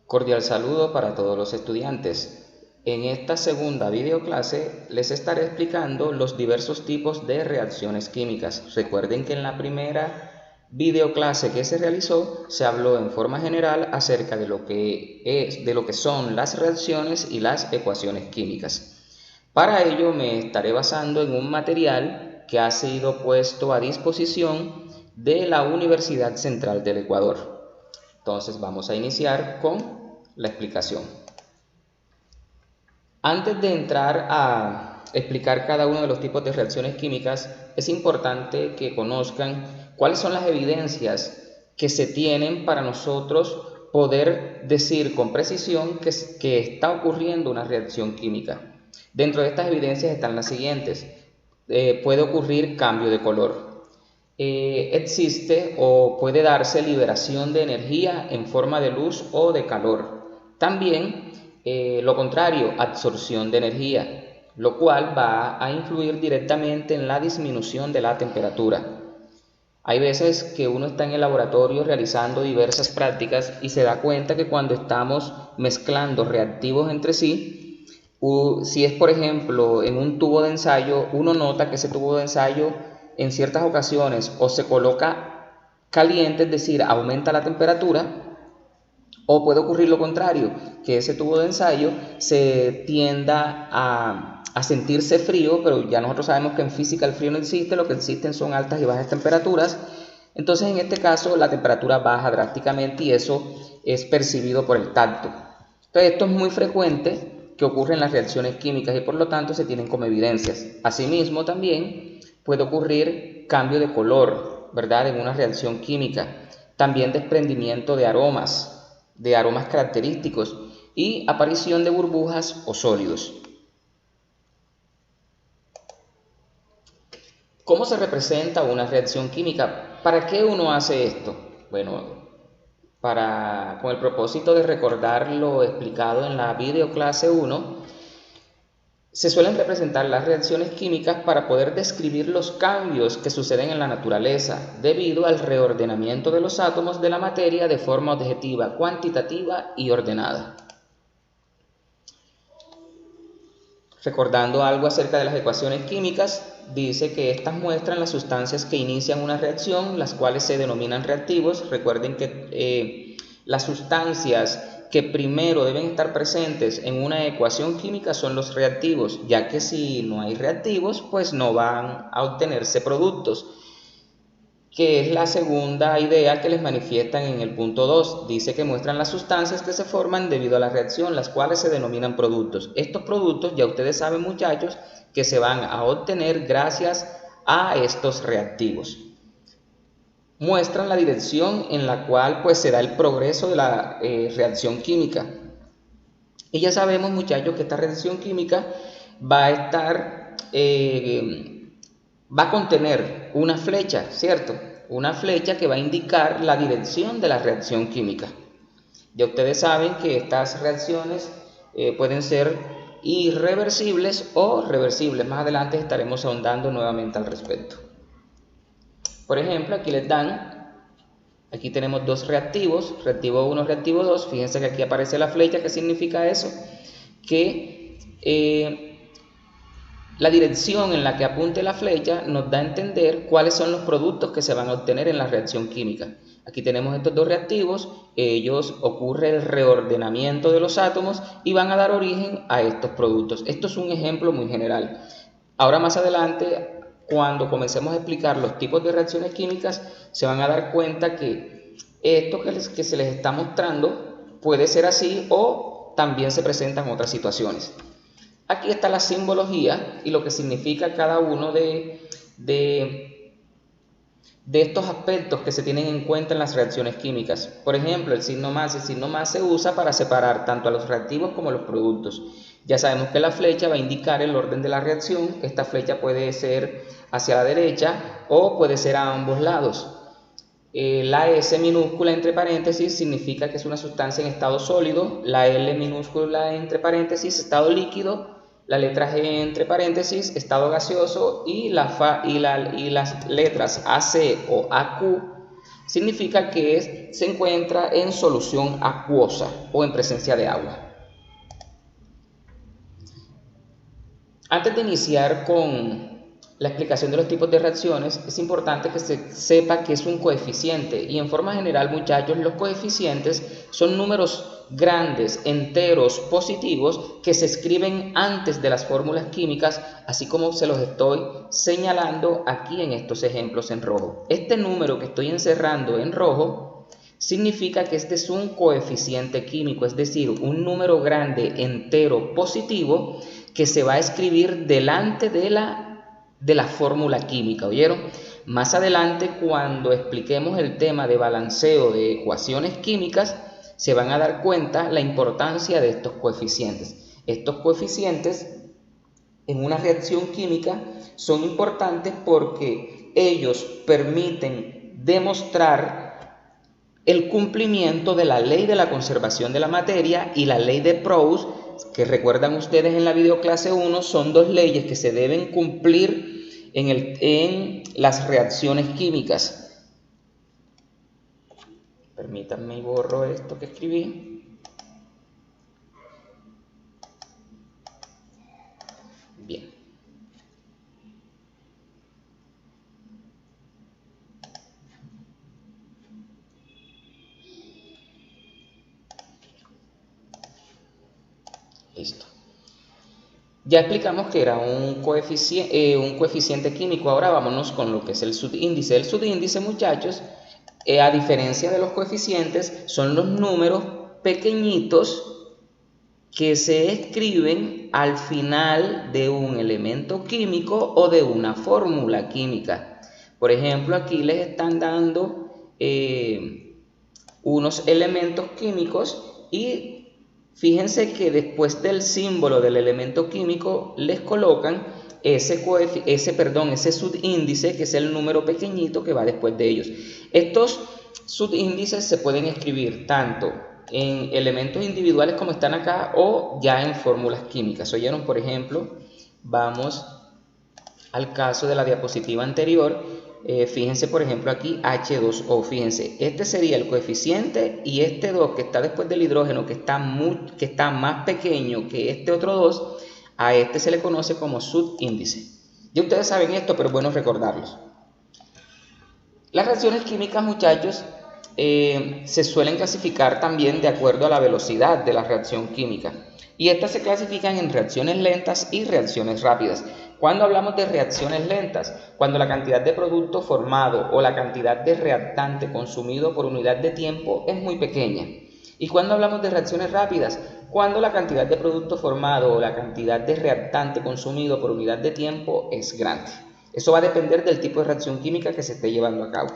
Cordial saludo para todos los estudiantes. En esta segunda videoclase les estaré explicando los diversos tipos de reacciones químicas. Recuerden que en la primera videoclase que se realizó se habló en forma general acerca de lo que son las reacciones y las ecuaciones químicas. Para ello me estaré basando en un material que ha sido puesto a disposición de la Universidad Central del Ecuador. Entonces vamos a iniciar con la explicación. Antes de entrar a explicar cada uno de los tipos de reacciones químicas, es importante que conozcan cuáles son las evidencias que se tienen para nosotros poder decir con precisión que está ocurriendo una reacción química. Dentro de estas evidencias están las siguientes. Puede ocurrir cambio de color. Existe o puede darse liberación de energía en forma de luz o de calor. También lo contrario, absorción de energía, lo cual va a influir directamente en la disminución de la temperatura. Hay veces que uno está en el laboratorio realizando diversas prácticas y se da cuenta que cuando estamos mezclando reactivos entre sí, si es por ejemplo en un tubo de ensayo, uno nota que ese tubo de ensayo en ciertas ocasiones o se coloca caliente, es decir, aumenta la temperatura, o puede ocurrir lo contrario, que ese tubo de ensayo se tienda a sentirse frío, pero ya nosotros sabemos que en física el frío no existe, lo que existen son altas y bajas temperaturas. Entonces en este caso la temperatura baja drásticamente y eso es percibido por el tacto. Entonces esto es muy frecuente que ocurre en las reacciones químicas y por lo tanto se tienen como evidencias. Asimismo también puede ocurrir cambio de color, ¿verdad? En una reacción química. También desprendimiento de aromas característicos y aparición de burbujas o sólidos. ¿Cómo se representa una reacción química? ¿Para qué uno hace esto? Bueno, con el propósito de recordar lo explicado en la videoclase 1, se suelen representar las reacciones químicas para poder describir los cambios que suceden en la naturaleza debido al reordenamiento de los átomos de la materia de forma objetiva, cuantitativa y ordenada. Recordando algo acerca de las ecuaciones químicas, dice que estas muestran las sustancias que inician una reacción, las cuales se denominan reactivos. Recuerden que las sustancias que primero deben estar presentes en una ecuación química son los reactivos, ya que si no hay reactivos, pues no van a obtenerse productos, que es la segunda idea que les manifiestan en el punto 2. Dice que muestran las sustancias que se forman debido a la reacción, las cuales se denominan productos. Estos productos, ya ustedes saben muchachos, que se van a obtener gracias a estos reactivos. Muestran la dirección en la cual pues se da el progreso de la reacción química. Y ya sabemos muchachos que esta reacción química va a contener una flecha, ¿cierto? Una flecha que va a indicar la dirección de la reacción química. Ya ustedes saben que estas reacciones pueden ser irreversibles o reversibles. Más adelante estaremos ahondando nuevamente al respecto. Por ejemplo, aquí tenemos dos reactivos, reactivo 1, reactivo 2. Fíjense que aquí aparece la flecha. ¿Qué significa eso? Que la dirección en la que apunte la flecha nos da a entender cuáles son los productos que se van a obtener en la reacción química. Aquí tenemos estos dos reactivos, ocurre el reordenamiento de los átomos y van a dar origen a estos productos. Esto es un ejemplo muy general. Ahora más adelante, cuando comencemos a explicar los tipos de reacciones químicas, se van a dar cuenta que esto que se les está mostrando puede ser así o también se presentan otras situaciones. Aquí está la simbología y lo que significa cada uno de estos aspectos que se tienen en cuenta en las reacciones químicas. Por ejemplo, el signo más se usa para separar tanto a los reactivos como a los productos. Ya sabemos que la flecha va a indicar el orden de la reacción. Esta flecha puede ser hacia la derecha o puede ser a ambos lados. La S minúscula entre paréntesis significa que es una sustancia en estado sólido. La L minúscula entre paréntesis, estado líquido. La letra G entre paréntesis, estado gaseoso. Y las letras AC o AQ significa que se encuentra en solución acuosa o en presencia de agua. Antes de iniciar con la explicación de los tipos de reacciones, es importante que se sepa qué es un coeficiente, y en forma general, muchachos, los coeficientes son números grandes, enteros, positivos, que se escriben antes de las fórmulas químicas, así como se los estoy señalando aquí en estos ejemplos en rojo. Este número que estoy encerrando en rojo significa que este es un coeficiente químico, es decir, un número grande, entero, positivo, que se va a escribir delante de la fórmula química, ¿oyeron? Más adelante, cuando expliquemos el tema de balanceo de ecuaciones químicas, se van a dar cuenta la importancia de estos coeficientes. Estos coeficientes en una reacción química son importantes porque ellos permiten demostrar el cumplimiento de la ley de la conservación de la materia y la ley de Proust, que recuerdan ustedes en la videoclase 1, son dos leyes que se deben cumplir en las reacciones químicas. Permítanme y borro esto que escribí. Bien. Listo. Ya explicamos que era un coeficiente químico. Ahora vámonos con lo que es el subíndice. El subíndice, muchachos, a diferencia de los coeficientes, son los números pequeñitos que se escriben al final de un elemento químico o de una fórmula química. Por ejemplo, aquí les están dando unos elementos químicos y fíjense que después del símbolo del elemento químico les colocan ese subíndice, que es el número pequeñito que va después de ellos. Estos subíndices se pueden escribir tanto en elementos individuales como están acá o ya en fórmulas químicas. ¿Oyeron? Por ejemplo, vamos al caso de la diapositiva anterior. Fíjense, por ejemplo, aquí H2O. Fíjense, este sería el coeficiente, y este 2 que está después del hidrógeno, que está más pequeño que este otro 2, a este se le conoce como subíndice. Ya ustedes saben esto, pero es bueno recordarlos. Las reacciones químicas, muchachos, se suelen clasificar también de acuerdo a la velocidad de la reacción química, y estas se clasifican en reacciones lentas y reacciones rápidas. Cuando hablamos de reacciones lentas, cuando la cantidad de producto formado o la cantidad de reactante consumido por unidad de tiempo es muy pequeña. Y cuando hablamos de reacciones rápidas, cuando la cantidad de producto formado o la cantidad de reactante consumido por unidad de tiempo es grande. Eso va a depender del tipo de reacción química que se esté llevando a cabo.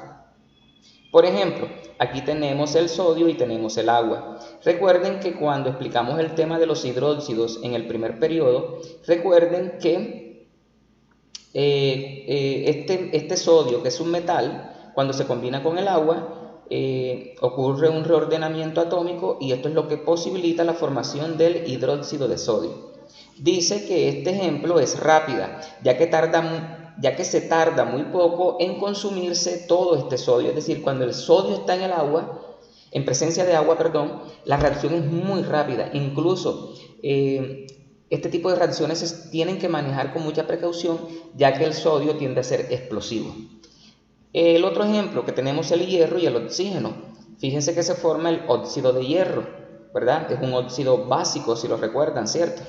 Por ejemplo, aquí tenemos el sodio y tenemos el agua. Recuerden que cuando explicamos el tema de los hidróxidos en el primer periodo, recuerden que este sodio, que es un metal, cuando se combina con el agua, ocurre un reordenamiento atómico, y esto es lo que posibilita la formación del hidróxido de sodio. Dice que este ejemplo es rápida, ya que se tarda muy poco en consumirse todo este sodio. Es decir, cuando el sodio está en el agua, en presencia de agua, la reacción es muy rápida. Incluso este tipo de reacciones se tienen que manejar con mucha precaución, ya que el sodio tiende a ser explosivo. El otro ejemplo que tenemos, el hierro y el oxígeno. Fíjense que se forma el óxido de hierro, ¿verdad? Es un óxido básico, si lo recuerdan, ¿cierto?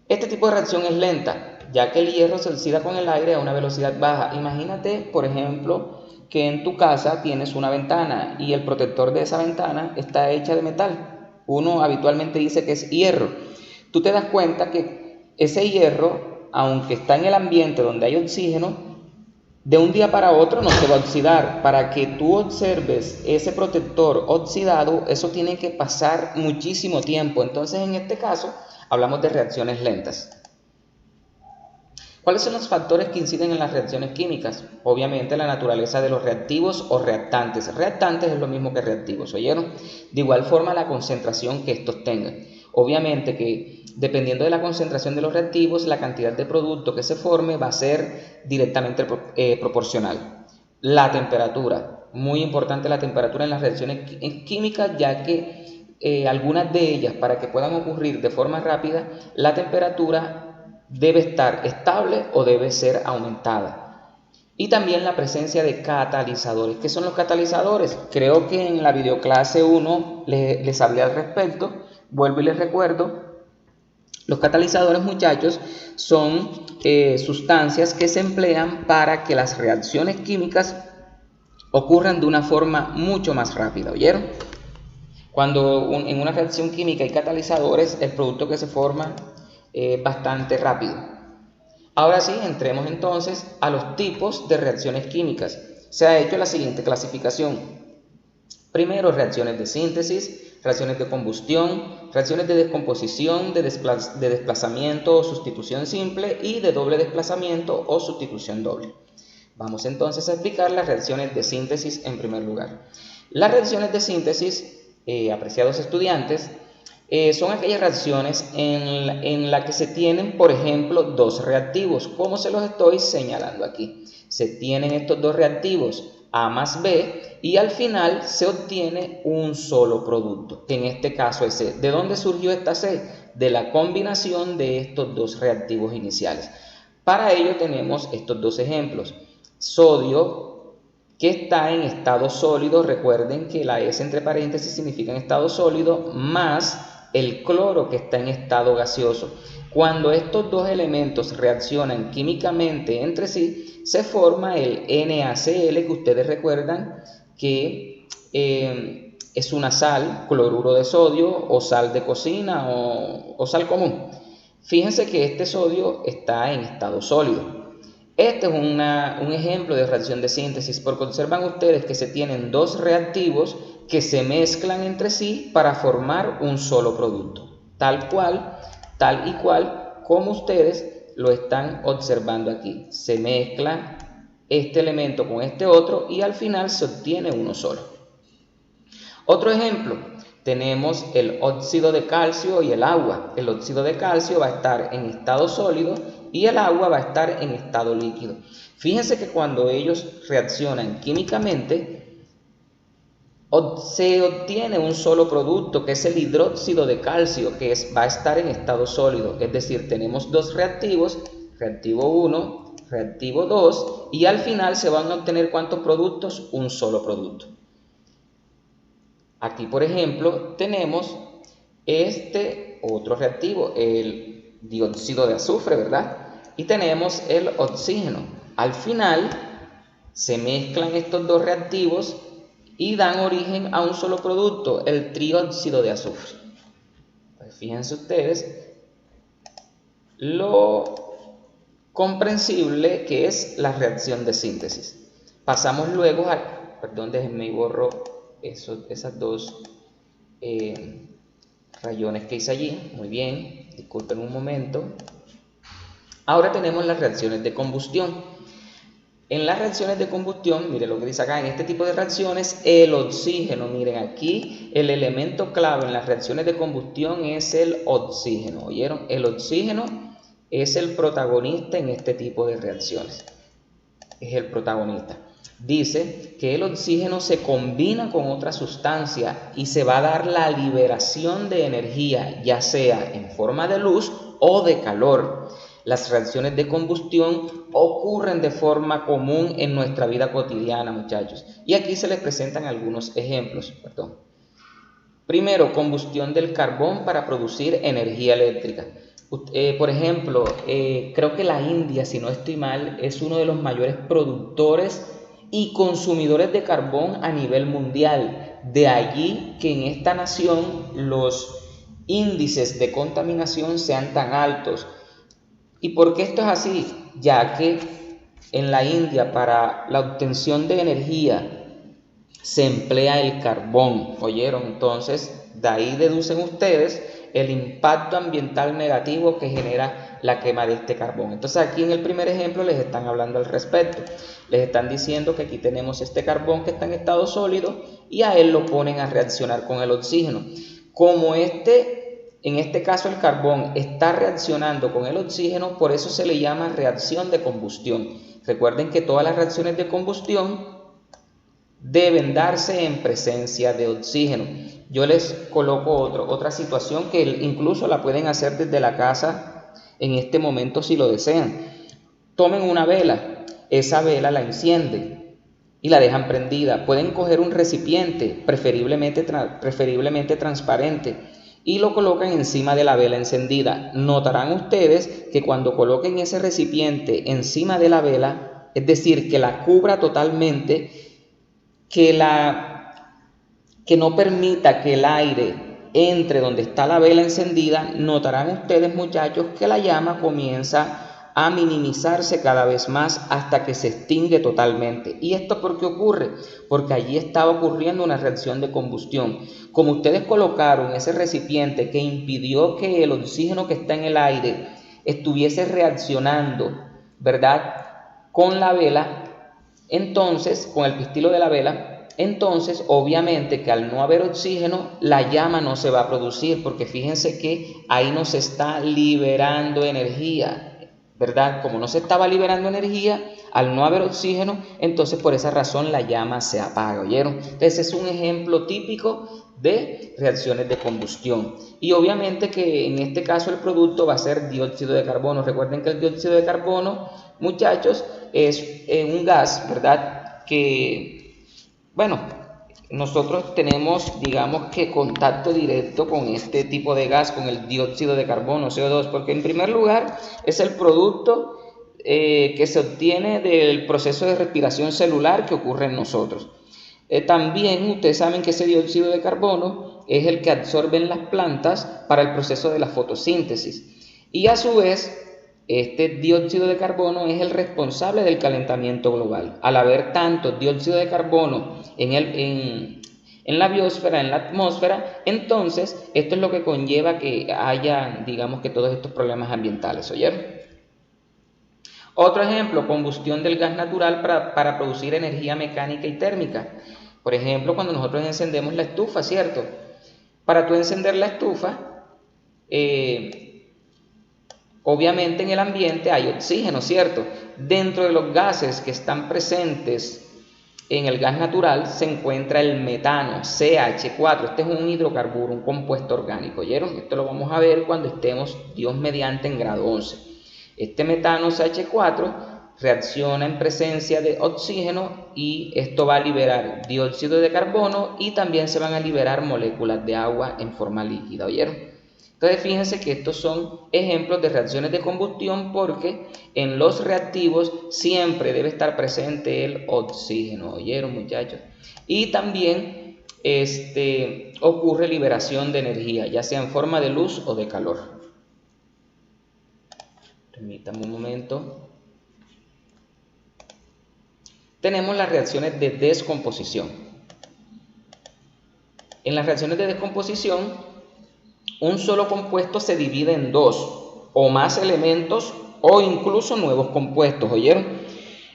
Este tipo de reacción es lenta, ya que el hierro se oxida con el aire a una velocidad baja. Imagínate, por ejemplo, que en tu casa tienes una ventana y el protector de esa ventana está hecha de metal. Uno habitualmente dice que es hierro. Tú te das cuenta que ese hierro, aunque está en el ambiente donde hay oxígeno, de un día para otro no se va a oxidar. Para que tú observes ese protector oxidado, eso tiene que pasar muchísimo tiempo. Entonces, en este caso, hablamos de reacciones lentas. ¿Cuáles son los factores que inciden en las reacciones químicas? Obviamente la naturaleza de los reactivos o reactantes. Reactantes es lo mismo que reactivos, ¿oyeron? De igual forma la concentración que estos tengan. Obviamente que dependiendo de la concentración de los reactivos, la cantidad de producto que se forme va a ser directamente proporcional. la temperatura. Muy importante la temperatura en las reacciones químicas, ya que algunas de ellas, para que puedan ocurrir de forma rápida, la temperatura debe estar estable o debe ser aumentada. Y también la presencia de catalizadores. ¿Qué son los catalizadores? Creo que en la videoclase 1 les hablé al respecto. Vuelvo y les recuerdo. Los catalizadores, muchachos, son sustancias que se emplean para que las reacciones químicas ocurran de una forma mucho más rápida. ¿Oyeron? Cuando en una reacción química hay catalizadores, el producto que se forma es bastante rápido. Ahora sí, entremos entonces a los tipos de reacciones químicas. Se ha hecho la siguiente clasificación. Primero, reacciones de síntesis, reacciones de combustión, reacciones de descomposición, de desplazamiento o sustitución simple y de doble desplazamiento o sustitución doble. Vamos entonces a explicar las reacciones de síntesis en primer lugar. Las reacciones de síntesis, apreciados estudiantes, son aquellas reacciones en las que se tienen, por ejemplo, dos reactivos, como se los estoy señalando aquí. Se tienen estos dos reactivos A más B y al final se obtiene un solo producto, que en este caso es C. ¿De dónde surgió esta C? De la combinación de estos dos reactivos iniciales. Para ello tenemos estos dos ejemplos. Sodio, que está en estado sólido, recuerden que la S entre paréntesis significa en estado sólido, más el cloro, que está en estado gaseoso. Cuando estos dos elementos reaccionan químicamente entre sí, se forma el NaCl, que ustedes recuerdan que es una sal, cloruro de sodio o sal de cocina o sal común. Fíjense que este sodio está en estado sólido. Este es un ejemplo de reacción de síntesis, porque observan ustedes que se tienen dos reactivos que se mezclan entre sí para formar un solo producto, tal y cual como ustedes lo están observando aquí. Se mezcla este elemento con este otro y al final se obtiene uno solo. Otro ejemplo, tenemos el óxido de calcio y el agua. El óxido de calcio va a estar en estado sólido y el agua va a estar en estado líquido. Fíjense que cuando ellos reaccionan químicamente, se obtiene un solo producto, que es el hidróxido de calcio, que va a estar en estado sólido. Es decir, tenemos dos reactivos, reactivo 1, reactivo 2, y al final se van a obtener ¿cuántos productos? Un solo producto. Aquí, por ejemplo, tenemos este otro reactivo, el dióxido de azufre, ¿verdad? Y tenemos el oxígeno. Al final se mezclan estos dos reactivos y dan origen a un solo producto, el trióxido de azufre. Pues fíjense ustedes lo comprensible que es la reacción de síntesis. Pasamos luego a, perdón, déjenme y borro esas dos rayones que hice allí. Muy bien, disculpen un momento. Ahora tenemos las reacciones de combustión. En las reacciones de combustión, miren lo que dice acá, en este tipo de reacciones, el oxígeno, miren aquí, el elemento clave en las reacciones de combustión es el oxígeno, ¿oyeron? El oxígeno es el protagonista en este tipo de reacciones, es el protagonista. Dice que el oxígeno se combina con otra sustancia y se va a dar la liberación de energía, ya sea en forma de luz o de calor. Las reacciones de combustión ocurren de forma común en nuestra vida cotidiana, muchachos. Y aquí se les presentan algunos ejemplos. Primero, combustión del carbón para producir energía eléctrica. Por ejemplo, creo que la India, si no estoy mal, es uno de los mayores productores y consumidores de carbón a nivel mundial. De allí que en esta nación los índices de contaminación sean tan altos. ¿Y por qué esto es así? Ya que en la India para la obtención de energía se emplea el carbón, ¿oyeron? Entonces, de ahí deducen ustedes el impacto ambiental negativo que genera la quema de este carbón. Entonces, aquí en el primer ejemplo les están hablando al respecto. Les están diciendo que aquí tenemos este carbón que está en estado sólido y a él lo ponen a reaccionar con el oxígeno. Como en este caso el carbón está reaccionando con el oxígeno, por eso se le llama reacción de combustión. Recuerden que todas las reacciones de combustión deben darse en presencia de oxígeno. Yo les coloco otra situación que incluso la pueden hacer desde la casa en este momento si lo desean. Tomen una vela, esa vela la encienden y la dejan prendida. Pueden coger un recipiente, preferiblemente transparente, y lo colocan encima de la vela encendida. Notarán ustedes que cuando coloquen ese recipiente encima de la vela, es decir, que la cubra totalmente, que no permita que el aire entre donde está la vela encendida, notarán ustedes, muchachos, que la llama comienza a minimizarse cada vez más hasta que se extingue totalmente. ¿Y esto por qué ocurre? Porque allí estaba ocurriendo una reacción de combustión. Como ustedes colocaron ese recipiente que impidió que el oxígeno que está en el aire estuviese reaccionando, ¿verdad?, con la vela, entonces, con el pistilo de la vela, entonces obviamente que al no haber oxígeno, la llama no se va a producir, porque fíjense que ahí no se está liberando energía, ¿verdad? Como no se estaba liberando energía, al no haber oxígeno, entonces por esa razón la llama se apaga, ¿oyeron? Entonces es un ejemplo típico de reacciones de combustión. Y obviamente que en este caso el producto va a ser dióxido de carbono. Recuerden que el dióxido de carbono, muchachos, es un gas, ¿verdad?, que, bueno, nosotros tenemos, digamos que contacto directo con este tipo de gas, con el dióxido de carbono, CO2, porque en primer lugar es el producto que se obtiene del proceso de respiración celular que ocurre en nosotros. También ustedes saben que ese dióxido de carbono es el que absorben las plantas para el proceso de la fotosíntesis. Y a su vez, este dióxido de carbono es el responsable del calentamiento global. Al haber tanto dióxido de carbono en la biosfera, en la atmósfera, entonces esto es lo que conlleva que haya, digamos, que todos estos problemas ambientales, ¿oyeron? Otro ejemplo, combustión del gas natural para producir energía mecánica y térmica. Por ejemplo, cuando nosotros encendemos la estufa, ¿cierto? Para tú encender la estufa, obviamente en el ambiente hay oxígeno, ¿cierto? Dentro de los gases que están presentes en el gas natural se encuentra el metano, CH4. Este es un hidrocarburo, un compuesto orgánico, ¿oyeron? Esto lo vamos a ver cuando estemos, Dios mediante, en grado 11. Este metano CH4 reacciona en presencia de oxígeno y esto va a liberar dióxido de carbono y también se van a liberar moléculas de agua en forma líquida, ¿oyeron? Entonces fíjense que estos son ejemplos de reacciones de combustión porque en los reactivos siempre debe estar presente el oxígeno, ¿oyeron, muchachos? Y también ocurre liberación de energía, ya sea en forma de luz o de calor. Permítanme un momento. Tenemos las reacciones de descomposición. En las reacciones de descomposición, un solo compuesto se divide en dos o más elementos o incluso nuevos compuestos, ¿oyeron?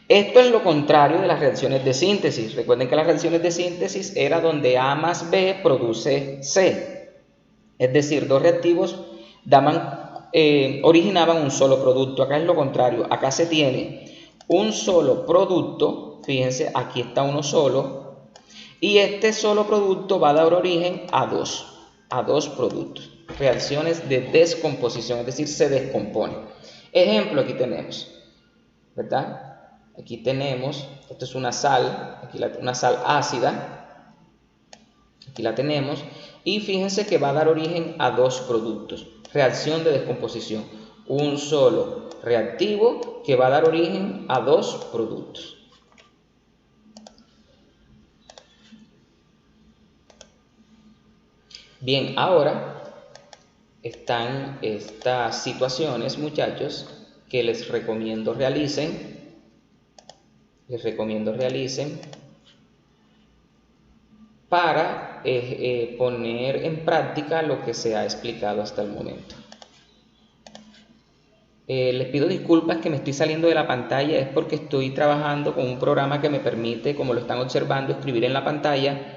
Esto es lo contrario de las reacciones de síntesis. Recuerden que las reacciones de síntesis era donde A más B produce C. Es decir, dos reactivos originaban un solo producto. Acá es lo contrario. Acá se tiene un solo producto. Fíjense, aquí está uno solo. Y este solo producto va a dar origen a dos productos. Reacciones de descomposición, es decir, se descompone. Ejemplo, aquí tenemos, ¿verdad? Aquí tenemos, esto es una sal, una sal ácida, aquí la tenemos, y fíjense que va a dar origen a dos productos. Reacción de descomposición, un solo reactivo que va a dar origen a dos productos. Bien, ahora están estas situaciones, muchachos, que les recomiendo realicen. Para poner en práctica lo que se ha explicado hasta el momento. Les pido disculpas que me estoy saliendo de la pantalla, es porque estoy trabajando con un programa que me permite, como lo están observando, escribir en la pantalla,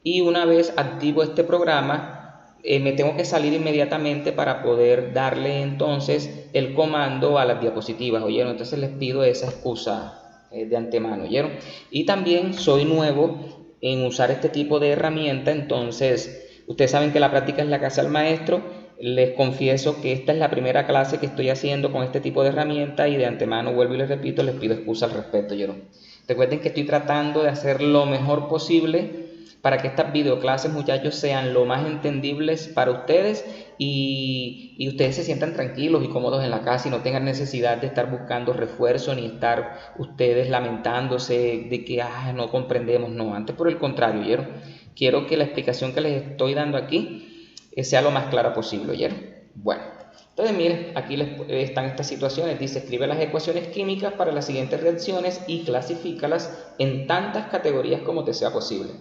y una vez activo este programa, me tengo que salir inmediatamente para poder darle entonces el comando a las diapositivas, ¿oyeron? Entonces les pido esa excusa de antemano, ¿oyeron? Y también soy nuevo en usar este tipo de herramienta. Entonces, ustedes saben que la práctica es la casa del maestro. Les confieso que esta es la primera clase que estoy haciendo con este tipo de herramienta y de antemano, vuelvo y les repito, les pido excusa al respecto. Recuerden que estoy tratando de hacer lo mejor posible para que estas videoclases, muchachos, sean lo más entendibles para ustedes y ustedes se sientan tranquilos y cómodos en la casa y no tengan necesidad de estar buscando refuerzo ni estar ustedes lamentándose de que no comprendemos. No, antes por el contrario, ¿oyeron? Quiero que la explicación que les estoy dando aquí sea lo más clara posible, ¿oyeron? Bueno, entonces miren, aquí están estas situaciones. Dice, escribe las ecuaciones químicas para las siguientes reacciones y clasifícalas en tantas categorías como te sea posible.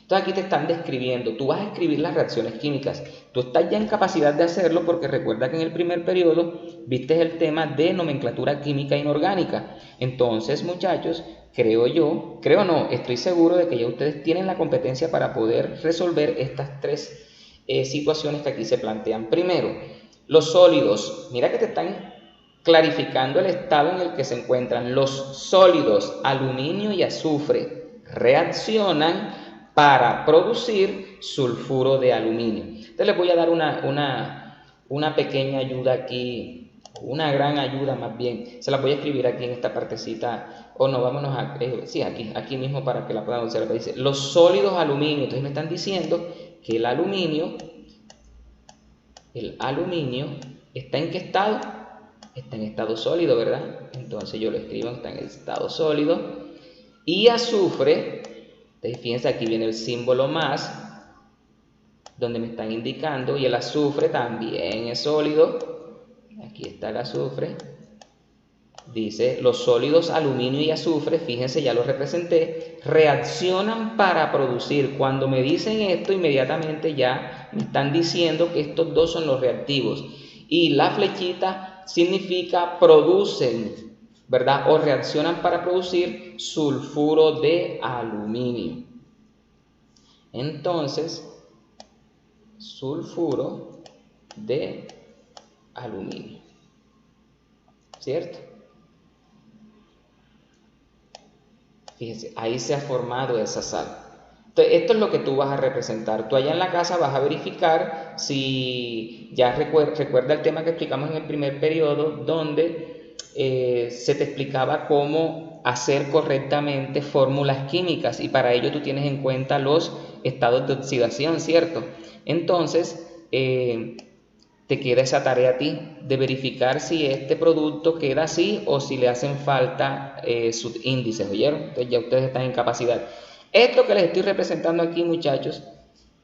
Entonces aquí te están describiendo, tú vas a escribir las reacciones químicas. Tú estás ya en capacidad de hacerlo porque recuerda que en el primer periodo viste el tema de nomenclatura química inorgánica. Entonces, muchachos, estoy seguro de que ya ustedes tienen la competencia para poder resolver estas tres situaciones que aquí se plantean. Primero, los sólidos. Mira que te están clarificando el estado en el que se encuentran. Los sólidos, aluminio y azufre, reaccionan para producir sulfuro de aluminio. Entonces les voy a dar una pequeña ayuda aquí, una gran ayuda más bien. Se la voy a escribir aquí en esta partecita, o no, vámonos a, aquí mismo para que la puedan observar. Dice, los sólidos aluminio. Entonces me están diciendo que el aluminio ¿está en qué estado? Está en estado sólido, ¿verdad? Entonces yo lo escribo, está en estado sólido. Y azufre, entonces fíjense, aquí viene el símbolo más, donde me están indicando, y el azufre también es sólido. Aquí está el azufre. Dice, los sólidos aluminio y azufre, fíjense, ya lo representé, reaccionan para producir. Cuando me dicen esto, inmediatamente ya me están diciendo que estos dos son los reactivos. Y la flechita significa producen, ¿verdad? O reaccionan para producir sulfuro de aluminio. Entonces, sulfuro de aluminio, ¿cierto? Fíjense, ahí se ha formado esa sal. Entonces, esto es lo que tú vas a representar. Tú allá en la casa vas a verificar si ya recuerda el tema que explicamos en el primer periodo, donde se te explicaba cómo hacer correctamente fórmulas químicas, y para ello tú tienes en cuenta los estados de oxidación, ¿cierto? Entonces, te queda esa tarea a ti de verificar si este producto queda así o si le hacen falta sus índices, ¿oyeron? Entonces ya ustedes están en capacidad. Esto que les estoy representando aquí, muchachos,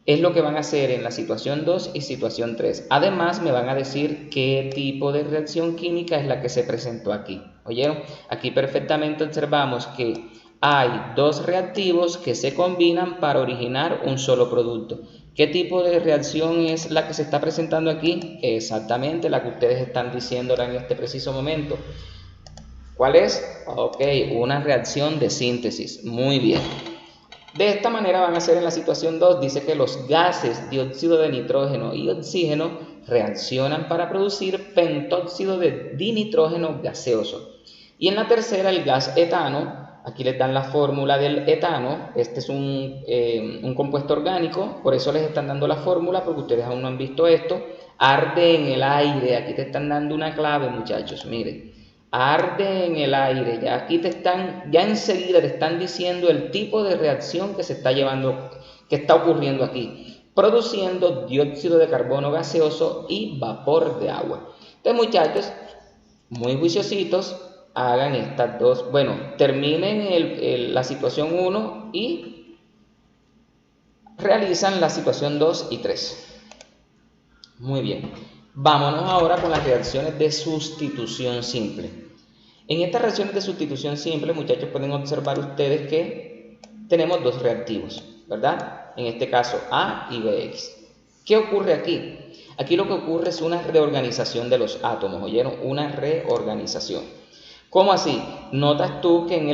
es lo que van a hacer en la situación 2 y situación 3. Además, me van a decir qué tipo de reacción química es la que se presentó aquí, ¿oyeron? Aquí perfectamente observamos que hay dos reactivos que se combinan para originar un solo producto. ¿Qué tipo de reacción es la que se está presentando aquí? Exactamente la que ustedes están diciendo ahora en este preciso momento. ¿Cuál es? Ok, una reacción de síntesis. Muy bien. De esta manera van a ser en la situación 2. Dice que los gases dióxido de nitrógeno y oxígeno reaccionan para producir pentóxido de dinitrógeno gaseoso. Y en la tercera, el gas etano. Aquí les dan la fórmula del etano. Este es un compuesto orgánico, por eso les están dando la fórmula, porque ustedes aún no han visto esto. Arde en el aire. Aquí te están dando una clave, muchachos, miren. Arde en el aire. Ya aquí ya enseguida te están diciendo el tipo de reacción que se está llevando, que está ocurriendo aquí, produciendo dióxido de carbono gaseoso y vapor de agua. Entonces, muchachos, muy juiciositos, hagan estas dos, terminen la situación 1 y realizan la situación 2 y 3. Muy bien, vámonos ahora con las reacciones de sustitución simple. En estas reacciones de sustitución simple, muchachos, pueden observar ustedes que tenemos dos reactivos, ¿verdad? En este caso A y BX. ¿Qué ocurre aquí? Aquí lo que ocurre es una reorganización de los átomos, ¿oyeron? Una reorganización. ¿Cómo así? Notas tú que en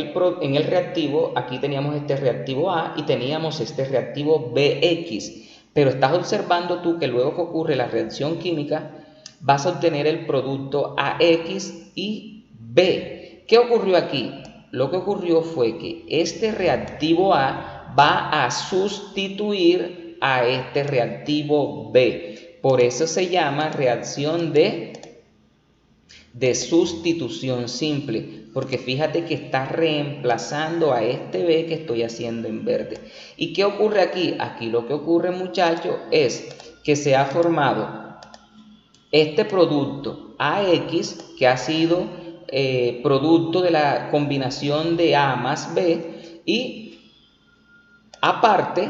el reactivo, aquí teníamos este reactivo A y teníamos este reactivo BX, pero estás observando tú que luego que ocurre la reacción química, vas a obtener el producto AX y B. ¿Qué ocurrió aquí? Lo que ocurrió fue que este reactivo A va a sustituir a este reactivo B. Por eso se llama reacción de sustitución simple, porque fíjate que está reemplazando a este B que estoy haciendo en verde. ¿Y qué ocurre aquí? Aquí lo que ocurre, muchachos, es que se ha formado este producto AX, que ha sido producto de la combinación de A más B, y aparte,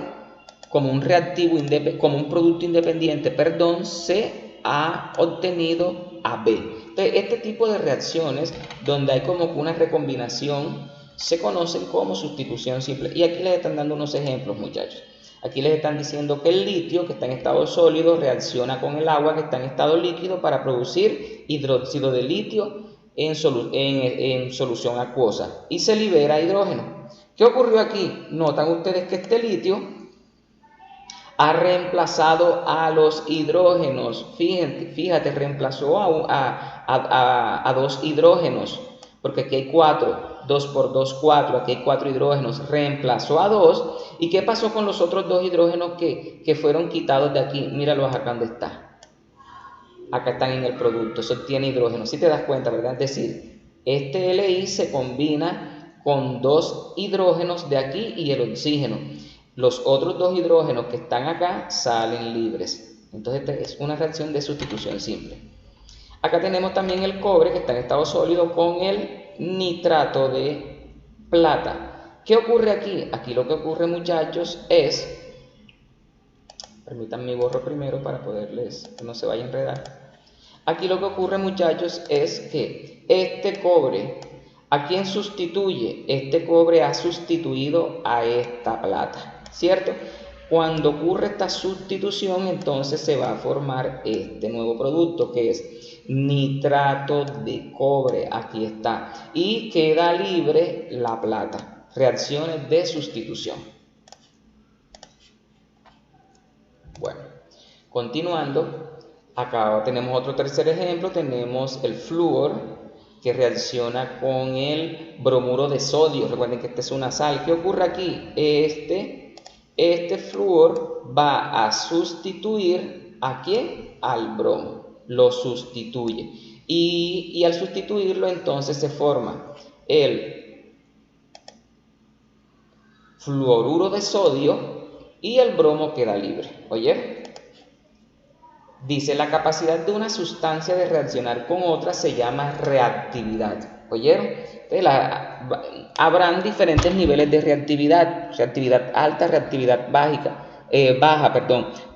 como un reactivo como un producto independiente, se ha obtenido a B. Entonces, este tipo de reacciones donde hay como una recombinación se conocen como sustitución simple. Y aquí les están dando unos ejemplos, muchachos. Aquí les están diciendo que el litio, que está en estado sólido, reacciona con el agua, que está en estado líquido, para producir hidróxido de litio en solución acuosa, y se libera hidrógeno. ¿Qué ocurrió aquí? Notan ustedes que este litio ha reemplazado a los hidrógenos. Fíjate, reemplazó a dos hidrógenos, porque aquí hay 4, 2 por 2, 4, aquí hay 4 hidrógenos, reemplazó a 2. ¿Y qué pasó con los otros 2 hidrógenos que fueron quitados de aquí? Míralos acá donde está. Acá están en el producto, eso tiene hidrógeno. Si te das cuenta, ¿verdad? Es decir, este Li se combina con 2 hidrógenos de aquí y el oxígeno. Los otros 2 hidrógenos que están acá salen libres. Entonces, esta es una reacción de sustitución simple. Acá tenemos también el cobre, que está en estado sólido, con el nitrato de plata. ¿Qué ocurre aquí? Aquí lo que ocurre, muchachos, es... Permítanme borro primero para poderles que no se vaya a enredar. Aquí lo que ocurre, muchachos, es que este cobre, ¿a quién sustituye? Este cobre ha sustituido a esta plata, ¿cierto? Cuando ocurre esta sustitución, entonces se va a formar este nuevo producto, que es nitrato de cobre. Aquí está. Y queda libre la plata. Reacciones de sustitución. Bueno, continuando, acá tenemos otro tercer ejemplo. Tenemos el flúor, que reacciona con el bromuro de sodio. Recuerden que esta es una sal. ¿Qué ocurre aquí? Este flúor va a sustituir ¿a quién? Al bromo. Lo sustituye. Y al sustituirlo, entonces se forma el fluoruro de sodio y el bromo queda libre. ¿Oyeron? Dice, la capacidad de una sustancia de reaccionar con otra se llama reactividad. ¿Oyeron? Entonces, habrán diferentes niveles de reactividad. Reactividad alta, reactividad baja.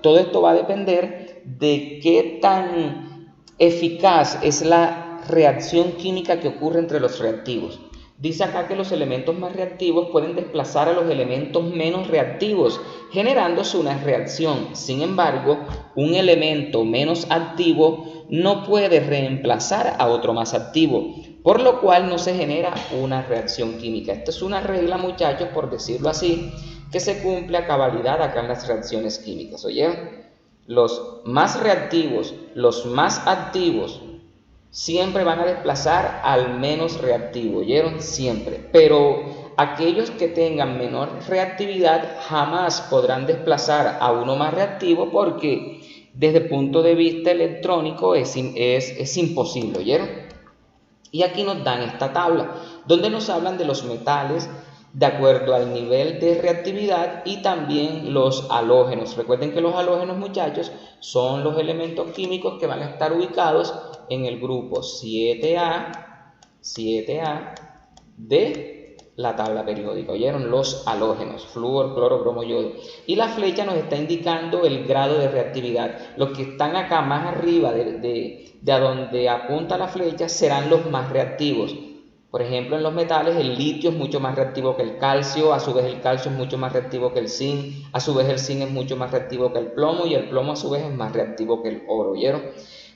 Todo esto va a depender de qué tan eficaz es la reacción química que ocurre entre los reactivos. Dice acá que los elementos más reactivos pueden desplazar a los elementos menos reactivos, generándose una reacción. Sin embargo, un elemento menos activo no puede reemplazar a otro más activo, por lo cual no se genera una reacción química. Esta es una regla, muchachos, por decirlo así, que se cumple a cabalidad acá en las reacciones químicas. Oye, los más reactivos, los más activos, siempre van a desplazar al menos reactivo, ¿oyeron? Siempre. Pero aquellos que tengan menor reactividad jamás podrán desplazar a uno más reactivo, porque desde el punto de vista electrónico es imposible, ¿oyeron? Y aquí nos dan esta tabla, donde nos hablan de los metales de acuerdo al nivel de reactividad y también los halógenos. Recuerden que los halógenos, muchachos, son los elementos químicos que van a estar ubicados en el grupo 7A de la tabla periódica. ¿Oyeron? Los halógenos, flúor, cloro, bromo, yodo. Y la flecha nos está indicando el grado de reactividad. Los que están acá más arriba de a donde apunta la flecha serán los más reactivos. Por ejemplo, en los metales el litio es mucho más reactivo que el calcio, a su vez el calcio es mucho más reactivo que el zinc, a su vez el zinc es mucho más reactivo que el plomo y el plomo a su vez es más reactivo que el oro. ¿Oyeron?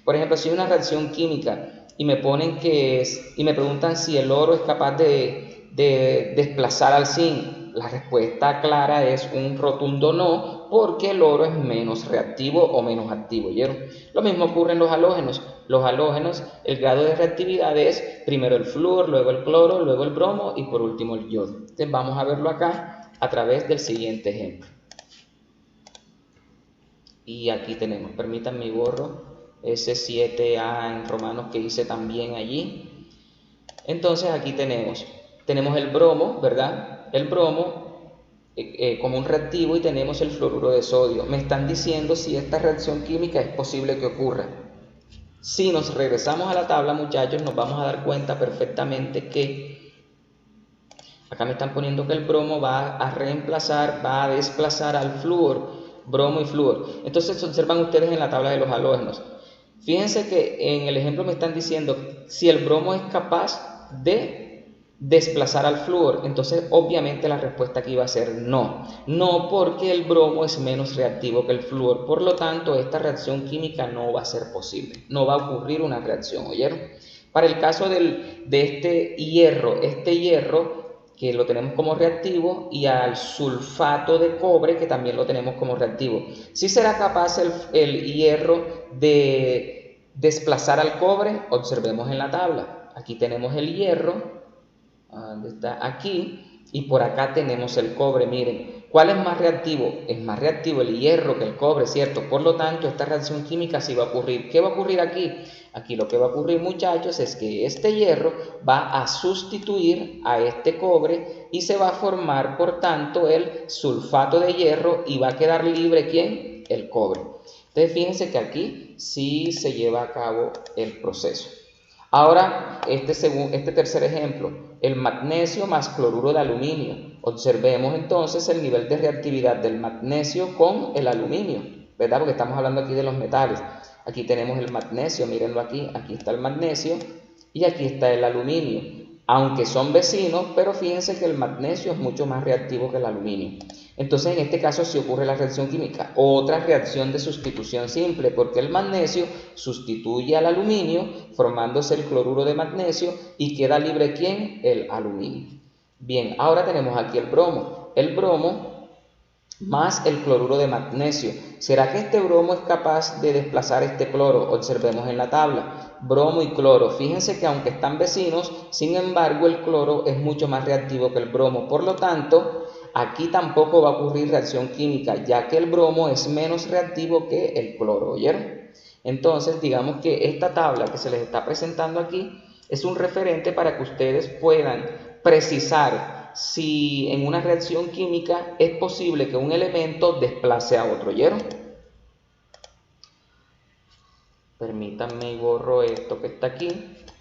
Por ejemplo, si hay una reacción química y me preguntan si el oro es capaz de desplazar al zinc, la respuesta clara es un rotundo no, porque el oro es menos reactivo o menos activo. ¿Oyeron? Lo mismo ocurre en los halógenos. Los halógenos, el grado de reactividad es primero el flúor, luego el cloro, luego el bromo y por último el yodo. Entonces vamos a verlo acá a través del siguiente ejemplo. Y aquí tenemos, permítanme borro ese 7A en romanos que hice también allí. Entonces aquí tenemos el bromo, ¿verdad? El bromo como un reactivo y tenemos el fluoruro de sodio. Me están diciendo si esta reacción química es posible que ocurra. Si nos regresamos a la tabla, muchachos, nos vamos a dar cuenta perfectamente que acá me están poniendo que el bromo va a desplazar al flúor, bromo y flúor. Entonces observan ustedes en la tabla de los halógenos. Fíjense que en el ejemplo me están diciendo si el bromo es capaz de desplazar al flúor, entonces obviamente la respuesta aquí va a ser no. No, porque el bromo es menos reactivo que el flúor, por lo tanto esta reacción química no va a ser posible, no va a ocurrir una reacción, ¿oyeron? Para el caso de este hierro que lo tenemos como reactivo, y al sulfato de cobre que también lo tenemos como reactivo, ¿sí será capaz el hierro de desplazar al cobre? Observemos en la tabla, aquí tenemos el hierro, ¿dónde está? Aquí, y por acá tenemos el cobre. Miren, ¿cuál es más reactivo? Es más reactivo el hierro que el cobre, ¿cierto? Por lo tanto, esta reacción química sí va a ocurrir. ¿Qué va a ocurrir aquí? Aquí lo que va a ocurrir, muchachos, es que este hierro va a sustituir a este cobre y se va a formar, por tanto, el sulfato de hierro y va a quedar libre, ¿quién? El cobre. Entonces, fíjense que aquí sí se lleva a cabo el proceso. Ahora, este tercer ejemplo, el magnesio más cloruro de aluminio. Observemos entonces el nivel de reactividad del magnesio con el aluminio, ¿verdad? Porque estamos hablando aquí de los metales. Aquí tenemos el magnesio, mírenlo aquí está el magnesio y aquí está el aluminio. Aunque son vecinos, pero fíjense que el magnesio es mucho más reactivo que el aluminio. Entonces, en este caso sí ocurre la reacción química. Otra reacción de sustitución simple, porque el magnesio sustituye al aluminio, formándose el cloruro de magnesio y queda libre ¿quién? El aluminio. Bien, ahora tenemos aquí el bromo. El bromo más el cloruro de magnesio. ¿Será que este bromo es capaz de desplazar este cloro? Observemos en la tabla. Bromo y cloro. Fíjense que aunque están vecinos, sin embargo el cloro es mucho más reactivo que el bromo. Por lo tanto, aquí tampoco va a ocurrir reacción química, ya que el bromo es menos reactivo que el cloro, ¿oyeron? Entonces, digamos que esta tabla que se les está presentando aquí es un referente para que ustedes puedan precisar si en una reacción química es posible que un elemento desplace a otro, ¿oyeron? Permítanme y borro esto que está aquí.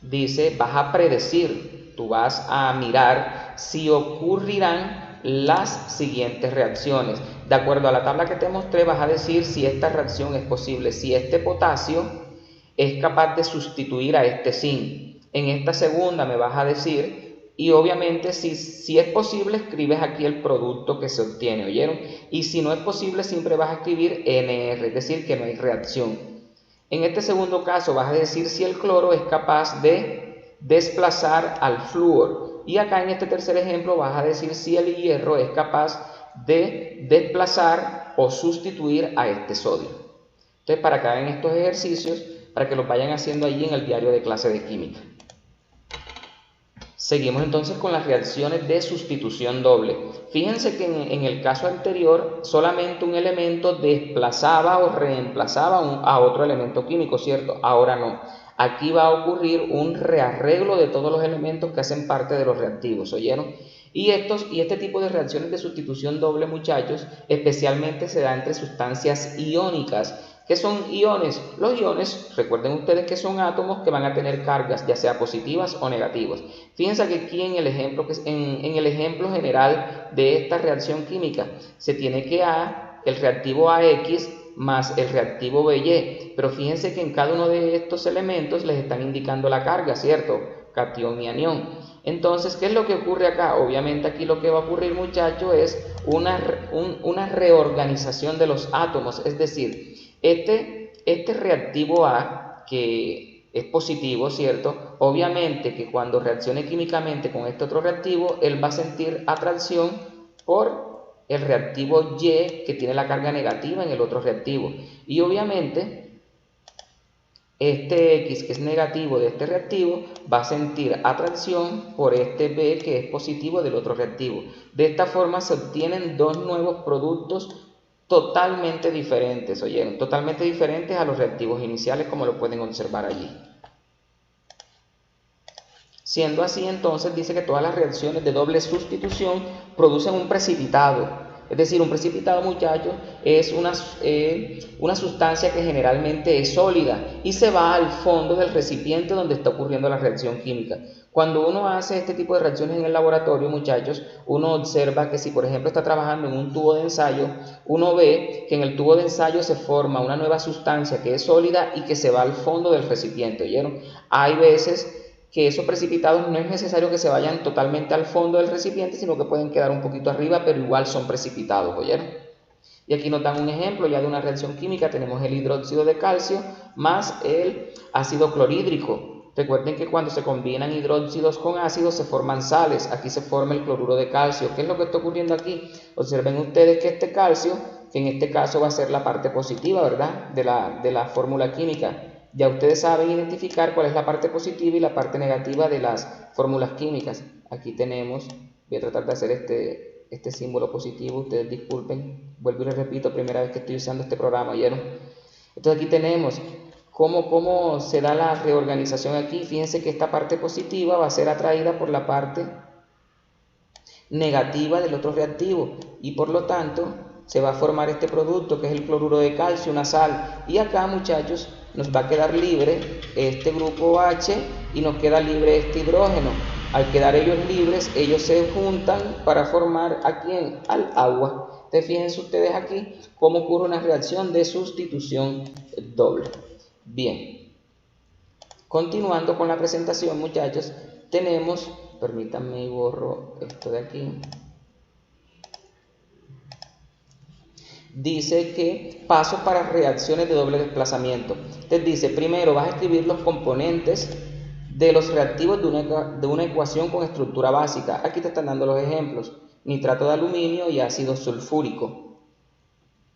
Dice, vas a predecir, tú vas a mirar si ocurrirán las siguientes reacciones. De acuerdo a la tabla que te mostré, vas a decir si esta reacción es posible, si este potasio es capaz de sustituir a este zinc. En esta segunda me vas a decir, y obviamente si es posible escribes aquí el producto que se obtiene, ¿oyeron? Y si no es posible siempre vas a escribir NR, es decir que no hay reacción. En este segundo caso vas a decir si el cloro es capaz de desplazar al flúor. Y acá en este tercer ejemplo vas a decir si el hierro es capaz de desplazar o sustituir a este sodio. Entonces, para que hagan estos ejercicios, para que los vayan haciendo allí en el diario de clase de química. Seguimos entonces con las reacciones de sustitución doble. Fíjense que en el caso anterior solamente un elemento desplazaba o reemplazaba a otro elemento químico, ¿cierto? Ahora no. Aquí va a ocurrir un rearreglo de todos los elementos que hacen parte de los reactivos, ¿oyeron? Y este tipo de reacciones de sustitución doble, muchachos, especialmente se da entre sustancias iónicas. ¿Qué son iones? Los iones, recuerden ustedes que son átomos que van a tener cargas, ya sea positivas o negativas. Fíjense que aquí en el ejemplo general de esta reacción química se tiene que el reactivo AX más el reactivo BY, pero fíjense que en cada uno de estos elementos les están indicando la carga, ¿cierto? Catión y anión. Entonces, ¿qué es lo que ocurre acá? Obviamente aquí lo que va a ocurrir, muchachos, es una reorganización de los átomos, es decir, este reactivo A, que es positivo, ¿cierto? Obviamente que cuando reaccione químicamente con este otro reactivo, él va a sentir atracción por el reactivo Y, que tiene la carga negativa en el otro reactivo. Y obviamente, este X, que es negativo de este reactivo, va a sentir atracción por este B, que es positivo del otro reactivo. De esta forma se obtienen dos nuevos productos totalmente diferentes, ¿oyeron? Totalmente diferentes a los reactivos iniciales, como lo pueden observar allí. Siendo así, entonces, dice que todas las reacciones de doble sustitución producen un precipitado. Es decir, un precipitado, muchachos, es una sustancia que generalmente es sólida y se va al fondo del recipiente donde está ocurriendo la reacción química. Cuando uno hace este tipo de reacciones en el laboratorio, muchachos, uno observa que si, por ejemplo, está trabajando en un tubo de ensayo, uno ve que en el tubo de ensayo se forma una nueva sustancia que es sólida y que se va al fondo del recipiente, ¿oyeron? Hay veces que esos precipitados no es necesario que se vayan totalmente al fondo del recipiente, sino que pueden quedar un poquito arriba, pero igual son precipitados, ¿oyeron? Y aquí nos dan un ejemplo ya de una reacción química. Tenemos el hidróxido de calcio más el ácido clorhídrico. Recuerden que cuando se combinan hidróxidos con ácidos se forman sales. Aquí se forma el cloruro de calcio. ¿Qué es lo que está ocurriendo aquí? Observen ustedes que este calcio, que en este caso va a ser la parte positiva, ¿verdad?, de la fórmula química. Ya ustedes saben identificar cuál es la parte positiva y la parte negativa de las fórmulas químicas. Aquí tenemos, voy a tratar de hacer este símbolo positivo, ustedes disculpen, vuelvo y les repito, primera vez que estoy usando este programa, ¿oyeron? Entonces aquí tenemos cómo se da la reorganización aquí. Fíjense que esta parte positiva va a ser atraída por la parte negativa del otro reactivo y por lo tanto se va a formar este producto que es el cloruro de calcio, una sal, y acá, muchachos, nos va a quedar libre este grupo H y nos queda libre este hidrógeno. Al quedar ellos libres, ellos se juntan para formar ¿a quién? Al agua. Entonces fíjense ustedes aquí cómo ocurre una reacción de sustitución doble. Bien, continuando con la presentación, muchachos, tenemos, permítanme borro esto de aquí. Dice que pasos para reacciones de doble desplazamiento. Entonces dice, primero vas a escribir los componentes de los reactivos de una ecuación con estructura básica. Aquí te están dando los ejemplos: nitrato de aluminio y ácido sulfúrico.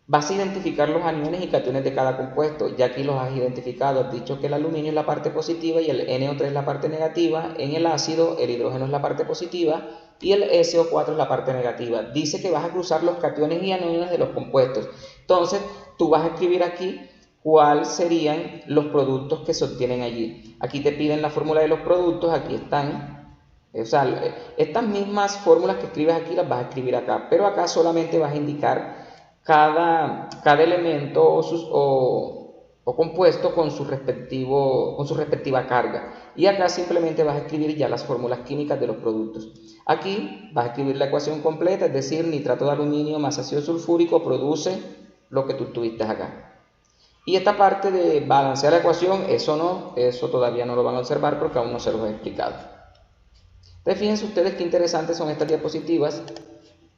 Vas a identificar los aniones y cationes de cada compuesto. Ya aquí los has identificado. Has dicho que el aluminio es la parte positiva y el NO3 es la parte negativa. En el ácido, el hidrógeno es la parte positiva y el SO4 es la parte negativa. Dice que vas a cruzar los cationes y aniones de los compuestos. Entonces, tú vas a escribir aquí cuáles serían los productos que se obtienen allí. Aquí te piden la fórmula de los productos, aquí están. O sea, estas mismas fórmulas que escribes aquí las vas a escribir acá, pero acá solamente vas a indicar cada elemento o compuesto con su respectiva carga. Y acá simplemente vas a escribir ya las fórmulas químicas de los productos. Aquí vas a escribir la ecuación completa, es decir, nitrato de aluminio más ácido sulfúrico produce lo que tú tuviste acá. Y esta parte de balancear la ecuación, eso todavía no lo van a observar porque aún no se los he explicado. Entonces fíjense ustedes qué interesantes son estas diapositivas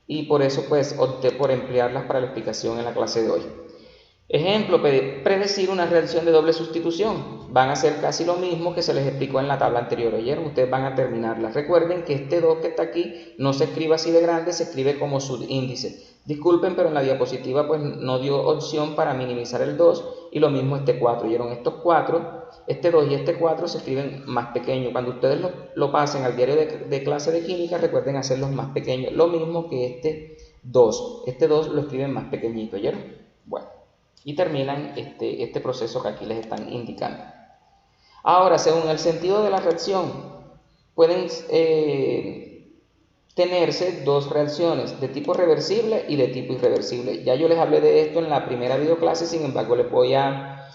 y por eso pues opté por emplearlas para la explicación en la clase de hoy. Ejemplo, predecir una reacción de doble sustitución. Van a hacer casi lo mismo que se les explicó en la tabla anterior. Oyeron, ustedes van a terminarla. Recuerden que este 2 que está aquí no se escribe así de grande, se escribe como subíndice. Disculpen, pero en la diapositiva pues no dio opción para minimizar el 2 y lo mismo este 4. Oyeron, estos 4, este 2 y este 4 se escriben más pequeños. Cuando ustedes lo pasen al diario de clase de química, recuerden hacerlos más pequeños. Lo mismo que este 2. Este 2 lo escriben más pequeñito. ¿Oyeron? Bueno. Y terminan este proceso que aquí les están indicando. Ahora, según el sentido de la reacción, pueden tenerse dos reacciones de tipo reversible y de tipo irreversible. Ya yo les hablé de esto en la primera videoclase, sin embargo les voy a